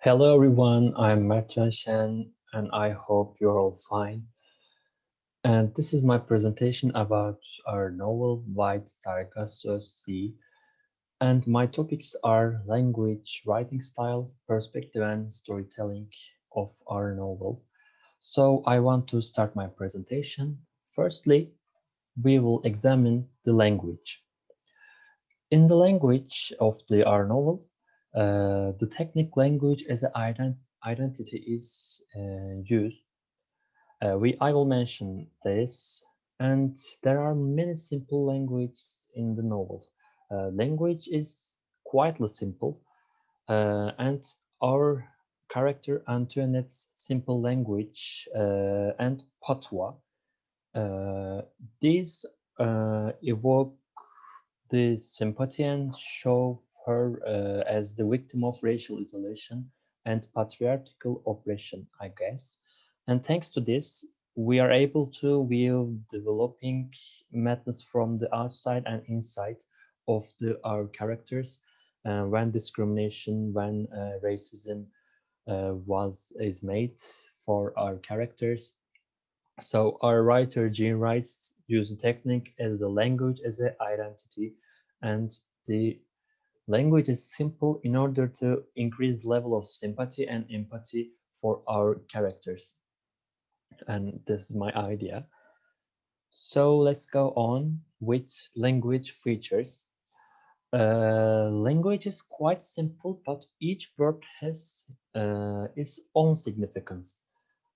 Hello everyone, I'm Mertcan Shen and I hope you're all fine. And this is my presentation about our novel White Sargasso Sea. And my topics are language, writing style, perspective, and storytelling of our novel. So I want to start my presentation. Firstly, we will examine the language. In the language of our novel, the technical language as an identity is used. I will mention this, and there are many simple languages in the novel. Language is quietly simple, and our character Antoinette's simple language and patois. Uh, these evoke the sympathy and show her as the victim of racial isolation and patriarchal oppression, I guess. And thanks to this, we are able to view developing madness from the outside and inside of our characters when discrimination, when racism is made for our characters. So our writer Jean Rice used the technique as a language as an identity, and the language is simple in order to increase level of sympathy and empathy for our characters. And this is my idea. So let's go on with language features. Language is quite simple, but each word has its own significance.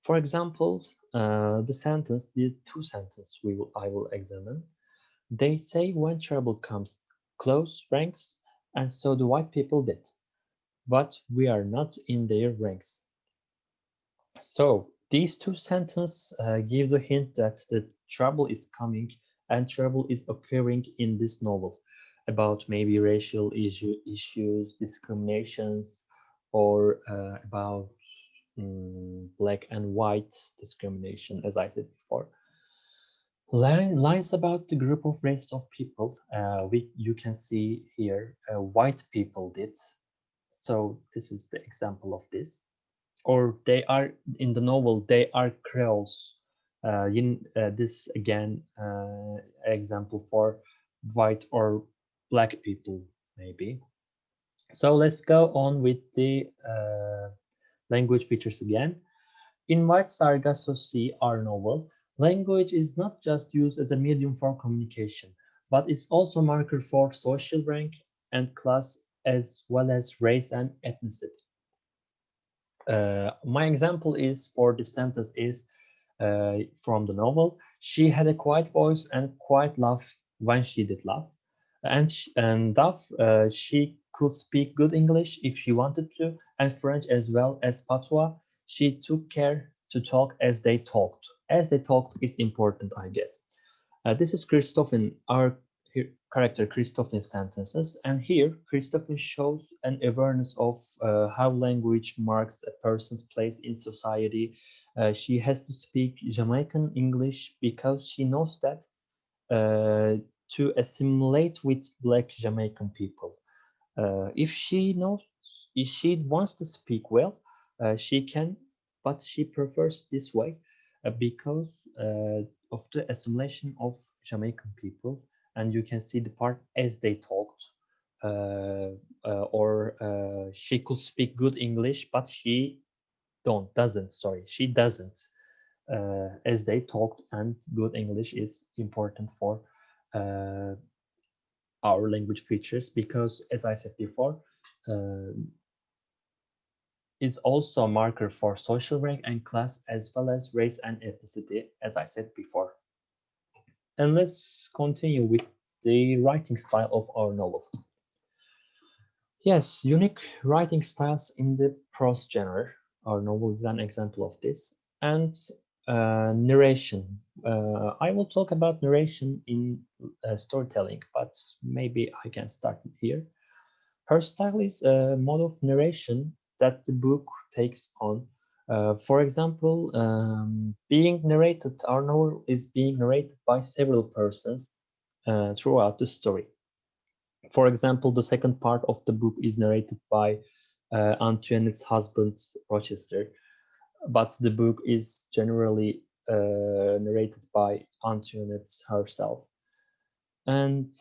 For example, the two sentences I will examine. They say when trouble comes, close ranks, and so the white people did, but we are not in their ranks. So these two sentences give the hint that the trouble is coming and trouble is occurring in this novel about maybe racial issues, discriminations, or about black and white discrimination, as I said before. Lines about the group of rest of people you can see here white people did. So this is the example of this. Or they are in the novel, they are Creoles. This again example for white or black people maybe. So let's go on with the language features again. In White Sargasso Sea, our novel, language is not just used as a medium for communication, but it's also a marker for social rank and class as well as race and ethnicity. My example is for this sentence is from the novel. She had a quiet voice and quiet laugh when she did laugh. And Duff, she could speak good English if she wanted to, and French as well as patois. She took care to talk as they talked. As they talked is important, I guess. This is Christophin, our character Christophin's sentences, and here Christophin shows an awareness of how language marks a person's place in society. She has to speak Jamaican English because she knows that to assimilate with Black Jamaican people. If she wants to speak well, she can, but she prefers this way because of the assimilation of Jamaican people, and you can see the part as they talked, or she could speak good English, but she doesn't, as they talked, and good English is important for uh, our language features because, as I said before, uh, is also a marker for social rank and class as well as race and ethnicity, as I said before. And let's continue with the writing style of our novel. Yes, unique writing styles in the prose genre. Our novel is an example of this. And narration. I will talk about narration in storytelling, but maybe I can start here. Her style is a mode of narration that the book takes on. For example, our novel is being narrated by several persons throughout the story. For example, the second part of the book is narrated by Antoinette's husband Rochester, but the book is generally narrated by Antoinette herself. And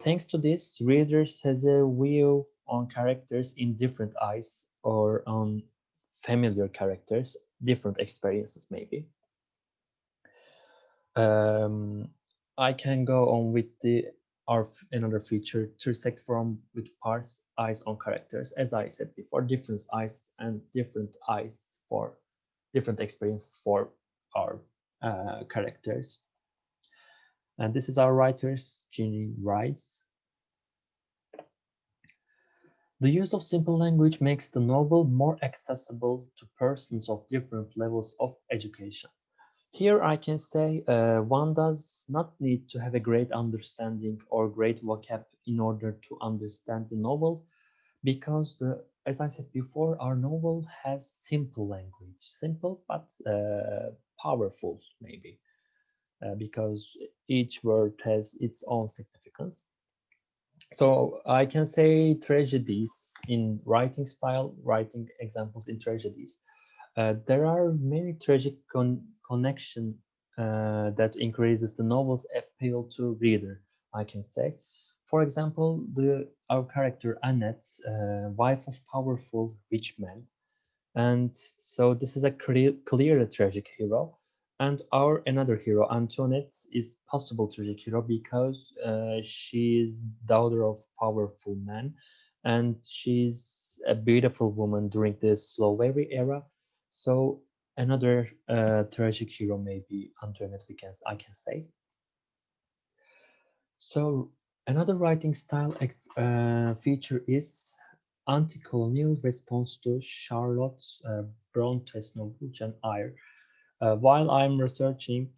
thanks to this, readers has a view on characters in different eyes or on familiar characters, different experiences maybe. Um, I can go on with the our another feature to set from with parse eyes on characters. As I said before, different eyes and different eyes for different experiences for our characters. And this is our writers, Ginny writes. The use of simple language makes the novel more accessible to persons of different levels of education. Here I can say one does not need to have a great understanding or great vocab in order to understand the novel because as I said before, our novel has simple language, simple but powerful maybe, because each word has its own significance. So I can say tragedies in writing style, writing examples in tragedies. There are many tragic connection that increases the novel's appeal to reader, I can say. For example, our character Annette, wife of powerful rich man, and so this is a clear tragic hero. And our another hero, Antoinette, is possible tragic hero because she is daughter of powerful man, and she's a beautiful woman during the slavery era. So another tragic hero may be Antoinette. I can say. So another writing style feature is anti-colonial response to Charlotte's Bronte's novel Jane Eyre. While I'm researching,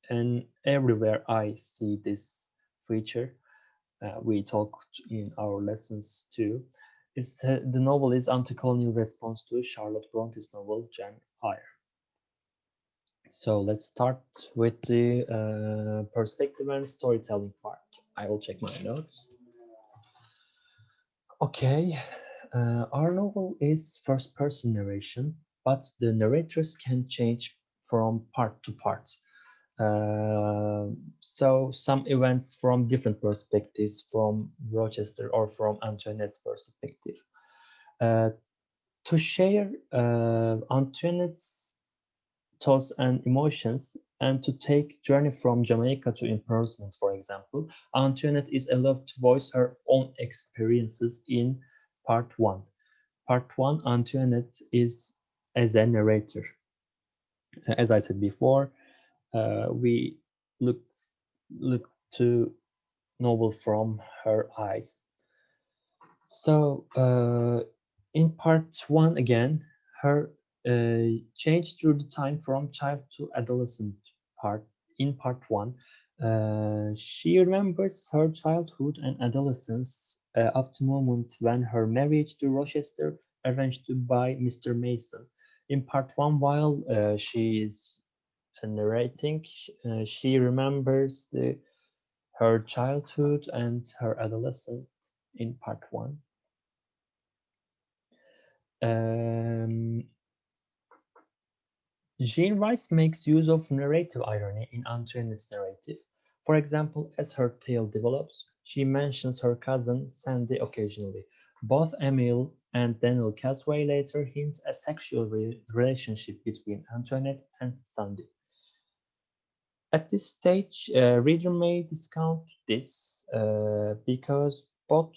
and everywhere I see this feature, we talked in our lessons too. Is the novel is anti-colonial response to Charlotte Bronte's novel Jane Eyre. So let's start with the perspective and storytelling part. I will check my notes. Okay, our novel is first person narration, but the narrators can change from part to part. So some events from different perspectives, from Rochester or from Antoinette's perspective. Uh, to share Antoinette's thoughts and emotions, and to take journey from Jamaica to imprisonment, for example, Antoinette is allowed to voice her own experiences in part one. Part one, Antoinette is as a narrator. As I said before, we look look to novel from her eyes. So in part one again, her change through the time from child to adolescent part. In part one, she remembers her childhood and adolescence up to moment when her marriage to Rochester arranged by Mr. Mason. In part one, while she is narrating, she remembers her childhood and her adolescence in part one. Um, Jean Rice makes use of narrative irony in Antoinette's narrative. For example, as her tale develops, she mentions her cousin Sandy occasionally. Both Emile and Daniel Casway later hint a sexual relationship between Antoinette and Sandy. At this stage, reader may discount this because both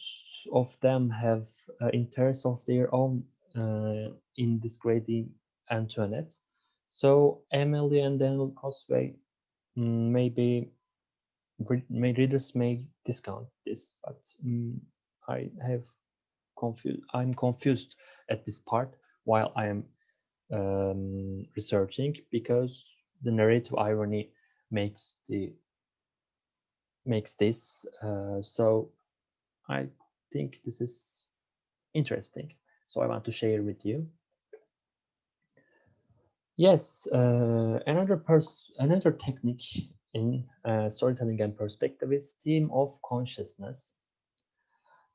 of them have interests of their own in discrediting Antoinette. So Emily and Daniel Cosway maybe readers may discount this, but I have confused. I'm confused at this part while I am researching because the narrative irony makes this. So I think this is interesting. So I want to share with you. Yes, another technique in storytelling and perspective is theme of consciousness.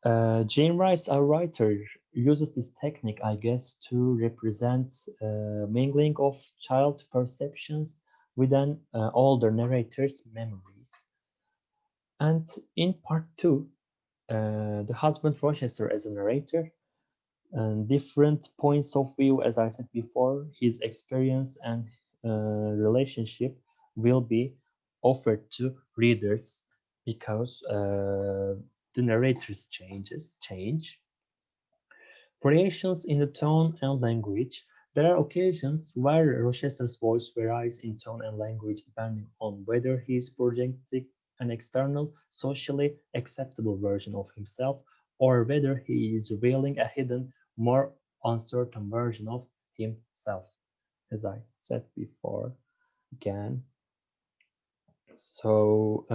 Jane Rice, our writer, uses this technique, I guess, to represent mingling of child perceptions with an older narrator's memories. And in part two, the husband Rochester as a narrator, and different points of view, as I said before, his experience and relationship will be offered to readers because the narrator's change. Variations in the tone and language. There are occasions where Rochester's voice varies in tone and language depending on whether he is projecting an external, socially acceptable version of himself or whether he is revealing a hidden, more uncertain version of himself. As I said before, again. So,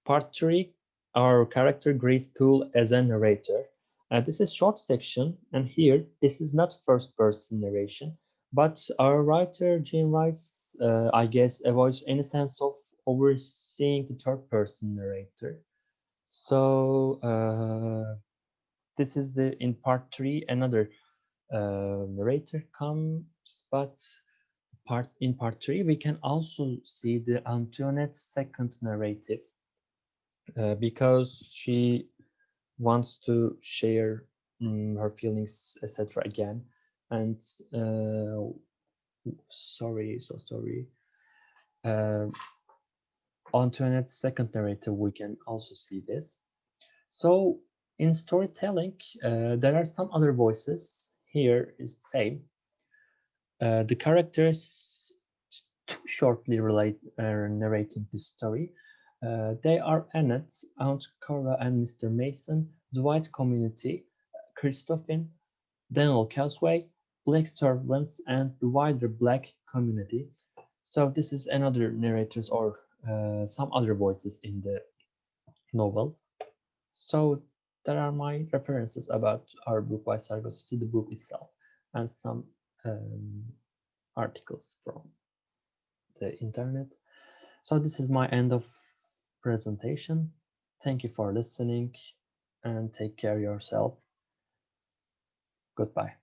Part 3, our character Grace Poole as a narrator. This is short section, and here this is not first person narration, but our writer Jane Rice, I guess, avoids any sense of overseeing the third person narrator. So this is the in part 3 another narrator comes, but part 3 we can also see the Antoinette's second narrative because she wants to share her feelings, etc. again. And sorry, so sorry. Uh, Antoinette's second narrative, we can also see this. So in storytelling, there are some other voices. Here is the same. The characters shortly narrating this story. They are Annette, Aunt Cora and Mr. Mason, Dwight Community, Christophine, Daniel Casway, Black servants, and the wider Black community. So this is another narrators or some other voices in the novel. So there are my references about our book by Sargasso, the book itself, and some um, articles from the internet. So this is my end of presentation. Thank you for listening and take care of yourself. Goodbye.